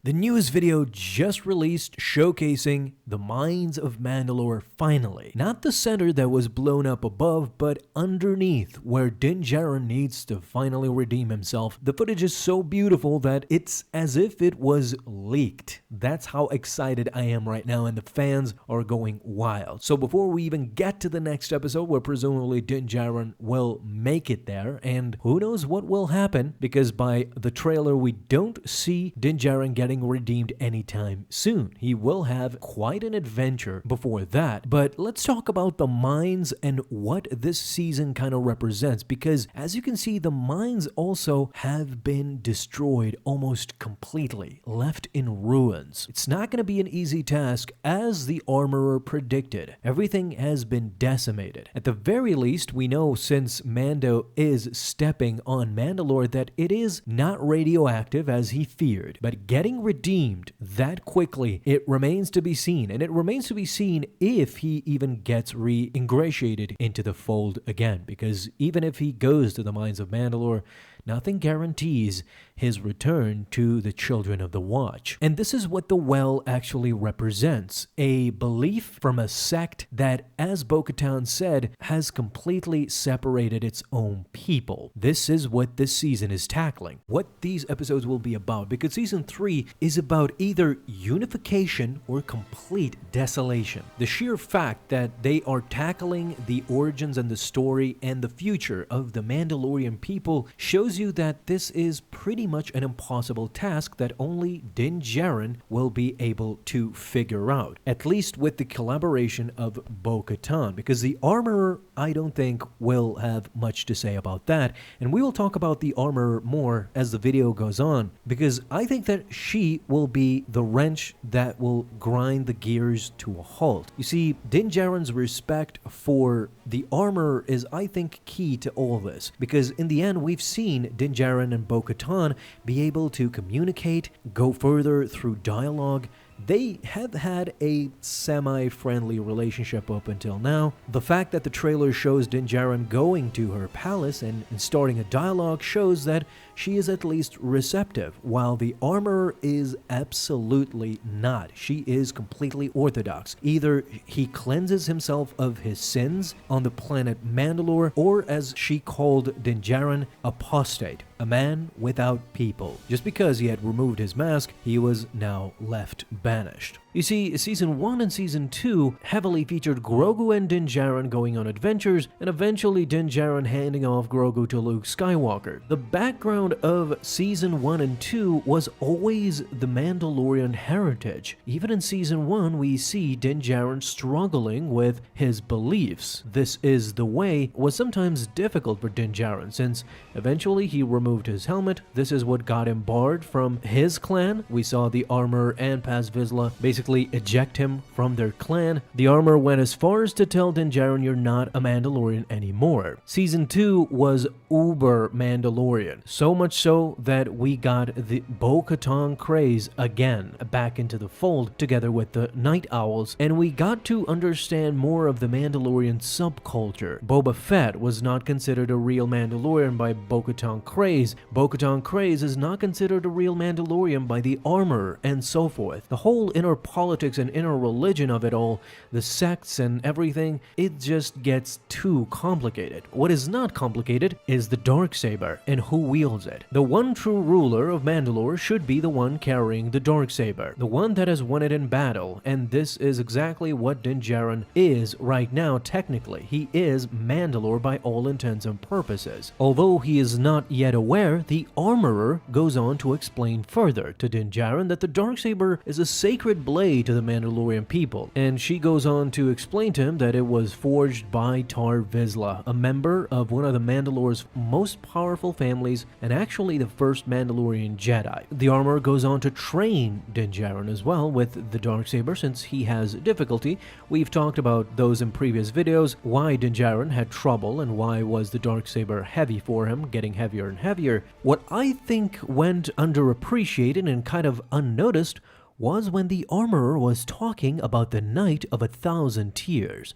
The newest video just released showcasing the mines of Mandalore finally. Not the center that was blown up above, but underneath where Din Djarin needs to finally redeem himself. The footage is so beautiful that it's as if it was leaked. That's how excited I am right now, and the fans are going wild. So before we even get to the next episode where presumably Din Djarin will make it there, and who knows what will happen, because by the trailer we don't see Din Djarin getting redeemed anytime soon. He will have quite an adventure before that. But let's talk about the mines and what this season kind of represents, because as you can see, the mines also have been destroyed almost completely, left in ruins. It's not going to be an easy task, as the armorer predicted. Everything has been decimated. At the very least, we know since Mando is stepping on Mandalore that it is not radioactive as he feared, but getting redeemed that quickly, it remains to be seen, and it remains to be seen if he even gets re-ingratiated into the fold again, because even if he goes to the mines of Mandalore, nothing guarantees his return to the Children of the Watch. And this is what the well actually represents, a belief from a sect that, as Bo-Katan said, has completely separated its own people. This is what this season is tackling, what these episodes will be about, because season 3 is about either unification or complete desolation. The sheer fact that they are tackling the origins and the story and the future of the Mandalorian people shows you that this is pretty much an impossible task that only Din Djarin will be able to figure out, at least with the collaboration of Bo-Katan, because the armorer, I don't think, will have much to say about that, and we will talk about the armorer more as the video goes on, because I think that she will be the wrench that will grind the gears to a halt. You see, Din Djarin's respect for the armorer is, I think, key to all this, because in the end we've seen Din Djarin and Bo-Katan be able to communicate, go further through dialogue. They have had a semi-friendly relationship up until now. The fact that the trailer shows Din Djarin going to her palace and starting a dialogue shows that she is at least receptive, while the armorer is absolutely not. She is completely orthodox. Either he cleanses himself of his sins on the planet Mandalore, or as she called Din Djarin, apostate, a man without people. Just because he had removed his mask, he was now left banished. You see, Season 1 and Season 2 heavily featured Grogu and Din Djarin going on adventures, and eventually Din Djarin handing off Grogu to Luke Skywalker. The background of Season 1 and 2 was always the Mandalorian heritage. Even in Season 1, we see Din Djarin struggling with his beliefs. This is the way was sometimes difficult for Din Djarin, since eventually he removed his helmet. This is what got him barred from his clan. We saw the armor and Paz Vizsla basically eject him from their clan. The armor went as far as to tell Din Djarin, you're not a Mandalorian anymore. Season 2 was uber Mandalorian, so much so that we got the Bo-Katan craze again back into the fold together with the Night Owls, and we got to understand more of the Mandalorian subculture. Boba Fett was not considered a real Mandalorian by Bo-Katan craze. Bo-Katan craze is not considered a real Mandalorian by the armor, and so forth. The whole inner politics and inner religion of it all, the sects and everything, it just gets too complicated. What is not complicated is the darksaber and who wields it. The one true ruler of Mandalore should be the one carrying the darksaber, the one that has won it in battle, and this is exactly what Din Djarin is right now. Technically, he is Mandalore by all intents and purposes. Although he is not yet aware, the armorer goes on to explain further to Din Djarin that the darksaber is a sacred blade to the Mandalorian people, and she goes on to explain to him that it was forged by Paz Vizsla, a member of one of the Mandalore's most powerful families, and actually the first Mandalorian Jedi. The armor goes on to train Din Djarin as well with the darksaber, since he has difficulty. We've talked about those in previous videos, why Din Djarin had trouble and why was the darksaber heavy for him, getting heavier and heavier. What I think went underappreciated and kind of unnoticed was when the armorer was talking about the Night of 1,000 Tears.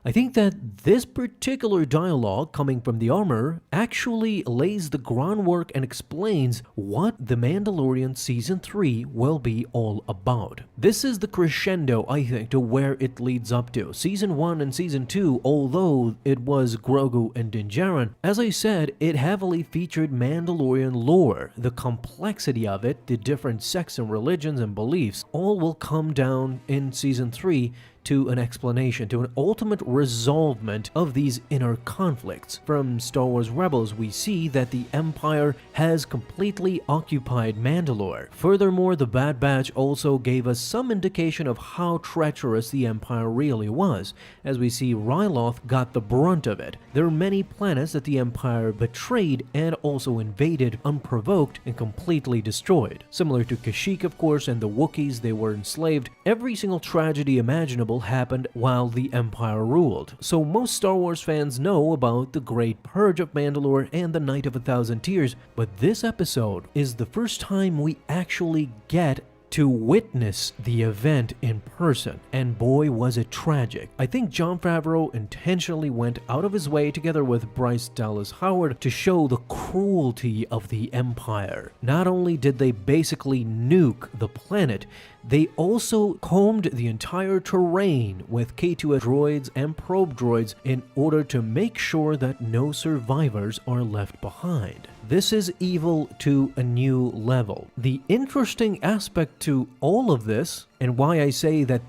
I think that this particular dialogue coming from the armor actually lays the groundwork and explains what The Mandalorian Season 3 will be all about. This is the crescendo, I think, to where it leads up to. Season 1 and Season 2, although it was Grogu and Din Djarin, as I said, it heavily featured Mandalorian lore. The complexity of it, the different sects and religions and beliefs, all will come down in Season 3 to an explanation, to an ultimate resolvement of these inner conflicts. From Star Wars Rebels, we see that the Empire has completely occupied Mandalore. Furthermore, the Bad Batch also gave us some indication of how treacherous the Empire really was, as we see Ryloth got the brunt of it. There are many planets that the Empire betrayed and also invaded unprovoked and completely destroyed. Similar to Kashyyyk, of course, and the Wookiees, they were enslaved. Every single tragedy imaginable happened while the Empire ruled. So most Star Wars fans know about the Great Purge of Mandalore and the Night of 1,000 Tears, but this episode is the first time we actually get to witness the event in person, and boy was it tragic. I think Jon Favreau intentionally went out of his way together with Bryce Dallas Howard to show the cruelty of the Empire. Not only did they basically nuke the planet, they also combed the entire terrain with K2 droids and probe droids in order to make sure that no survivors are left behind. This is evil to a new level. The interesting aspect to all of this, and why I say that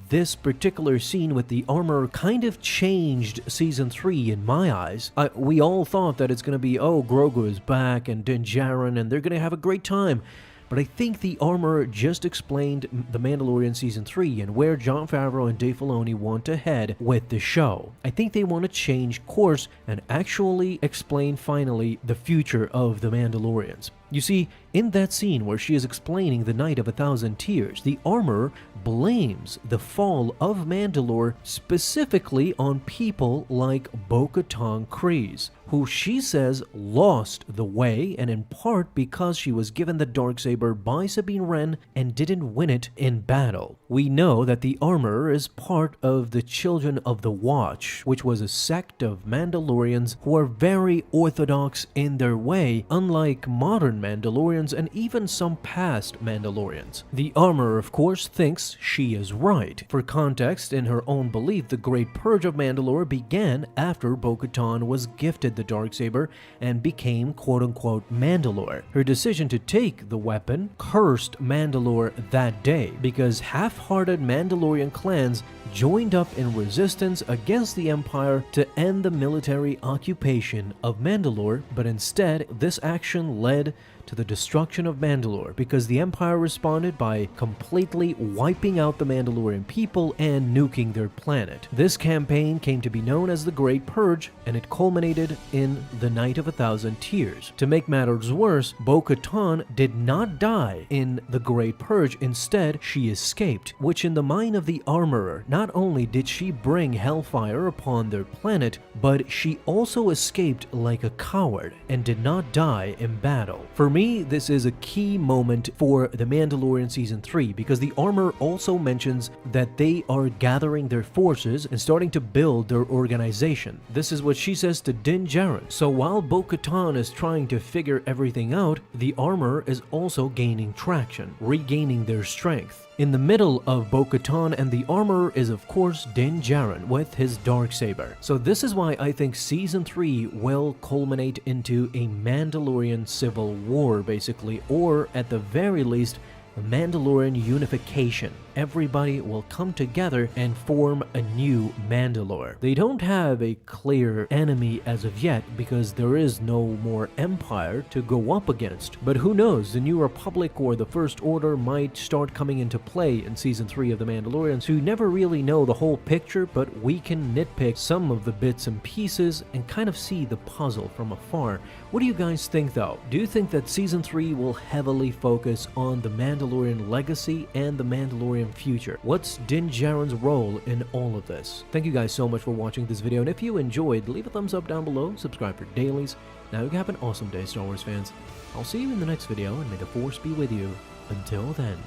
this particular scene with the armor kind of changed Season 3 in my eyes. We all thought that it's going to be, oh, Grogu is back and Din Djarin, and they're going to have a great time. But I think the armor just explained The Mandalorian Season 3 and where Jon Favreau and Dave Filoni want to head with the show. I think they want to change course and actually explain finally the future of The Mandalorians. You see, in that scene where she is explaining the Night of 1,000 Tears, the armor blames the fall of Mandalore specifically on people like Bo-Katan Kryze, who she says lost the way, and in part because she was given the darksaber by Sabine Wren and didn't win it in battle. We know that the armor is part of the Children of the Watch, which was a sect of Mandalorians who are very orthodox in their way, unlike modern Mandalorians and even some past Mandalorians. The armor, of course, thinks she is right. For context, in her own belief, the Great Purge of Mandalore began after Bo-Katan was gifted the darksaber and became quote-unquote Mandalore. Her decision to take the weapon cursed Mandalore that day because half-hearted Mandalorian clans joined up in resistance against the Empire to end the military occupation of Mandalore, but instead this action led to the destruction of Mandalore because the Empire responded by completely wiping out the Mandalorian people and nuking their planet. This campaign came to be known as the Great Purge, and it culminated in the Night of 1,000 Tears. To make matters worse, Bo-Katan did not die in the Great Purge. Instead, she escaped, which in the mind of the armorer, not only did she bring hellfire upon their planet, but she also escaped like a coward and did not die in battle. For me, this is a key moment for The Mandalorian Season 3 because the armor also mentions that they are gathering their forces and starting to build their organization. This is what she says to Din Djarin. So while Bo-Katan is trying to figure everything out, the armor is also gaining traction, regaining their strength. In the middle of Bo-Katan and the armor is of course Din Djarin with his darksaber. So this is why I think Season 3 will culminate into a Mandalorian civil war basically, or at the very least a Mandalorian unification. Everybody will come together and form a new Mandalore. They don't have a clear enemy as of yet because there is no more Empire to go up against. But who knows, the New Republic or the First Order might start coming into play in Season 3 of The Mandalorian, so you never really know the whole picture, but we can nitpick some of the bits and pieces and kind of see the puzzle from afar. What do you guys think though? Do you think that Season 3 will heavily focus on the Mandalorian legacy and the Mandalorian future? What's Din Djarin's role in all of this? Thank you guys so much for watching this video, and if you enjoyed, leave a thumbs up down below, subscribe for dailies. Now you have an awesome day, Star Wars fans. I'll see you in the next video, and may the Force be with you. Until then.